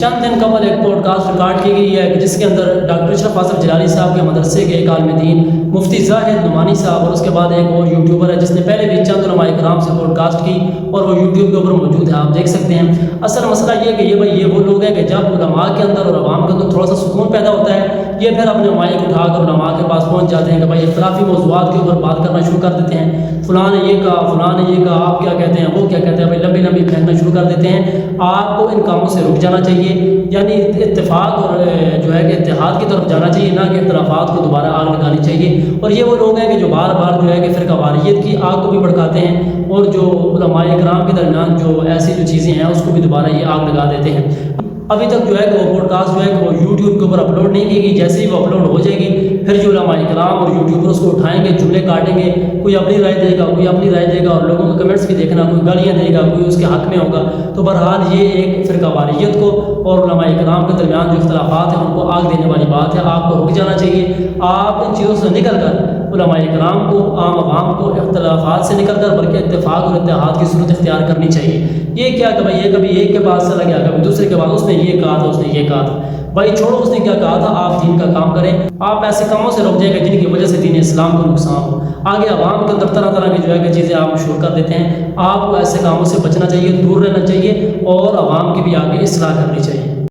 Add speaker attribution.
Speaker 1: چند دن قبل ایک پوڈ کاسٹ ریکارڈ کی گئی ہے جس کے اندر ڈاکٹر اشرف اصغر جلالی صاحب کے مدرسے کے ایک عالم دین مفتی زاہد نعمانی صاحب اور اس کے بعد ایک اور یوٹیوبر ہے جس نے پہلے بھی چند علماء کرام سے پوڈ کاسٹ کی اور وہ یوٹیوب کے اوپر موجود ہے، آپ دیکھ سکتے ہیں۔ اصل مسئلہ یہ ہے کہ یہ وہ لوگ ہیں کہ جب علماء کے اندر اور عوام کے اندر تھوڑا سا سکون پیدا ہوتا ہے، یہ پھر اپنے مائک اٹھا کر علماء کے پاس پہنچ جاتے ہیں کہ بھائی اختلافی موضوعات کے اوپر بات کرنا شروع کر دیتے ہیں، فلاں نے یہ کہا، فلاں نے یہ کہا، آپ کیا کہتے ہیں، وہ کیا کہتے ہیں، بھائی لمبی لمبی پھینکنا شروع کر دیتے ہیں۔ آپ کو ان کاموں سے رک جانا چاہیے، یعنی اتفاق اور جو ہے کہ اتحاد کی طرف جانا چاہیے، نہ کہ اختلافات کو دوبارہ آگ لگانی چاہیے۔ اور یہ وہ لوگ ہیں کہ جو بار بار جو ہے کہ فرقہ واریت کی آگ کو بھی بھڑکاتے ہیں اور جو علماء کرام کے درمیان جو ایسی جو چیزیں ہیں اس کو بھی دوبارہ یہ آگ لگا دیتے ہیں۔ ابھی تک جو ہے کہ وہ پوڈ کاسٹ جو ہے کہ وہ یوٹیوب کے اوپر اپلوڈ نہیں کی گئی، جیسے ہی وہ اپلوڈ ہو جائے گی پھر جو علماء کرام اور یوٹیوبر اس کو اٹھائیں گے، جملے کاٹیں گے، کوئی اپنی رائے دے گا، کوئی اپنی رائے دے گا اور لوگوں کے کمنٹس بھی دیکھنا، کوئی گالیاں دے گا، کوئی اس کے حق میں ہوگا۔ تو بہرحال یہ ایک فرقہ واریت کو اور علماء کرام کے درمیان جو اختلافات ہیں ان کو آگ دینے والی بات ہے۔ آپ کو رک جانا چاہیے، آپ ان چیزوں سے نکل کر علماء کرام کو، عام عوام کو اختلافات سے نکل کر بلکہ اتفاق اور اتحاد کی صورت اختیار کرنی چاہیے۔ یہ کیا کہ بھائی یہ کبھی ایک کے پاس چلا گیا، کبھی دوسرے کے پاس، اس نے یہ کہا تھا، اس نے یہ کہا تھا، بھائی چھوڑو اس نے کیا کہا تھا، آپ دین کا کام کریں۔ آپ ایسے کاموں سے رک جائیں گے جن کی وجہ سے دین اسلام کو نقصان ہو۔ آگے عوام کے اندر طرح طرح کی جو ہے کہ چیزیں آپ مشہور کر دیتے ہیں۔ آپ کو ایسے کاموں سے بچنا چاہیے، دور رہنا چاہیے اور عوام کی بھی آگے اصلاح کرنی چاہیے۔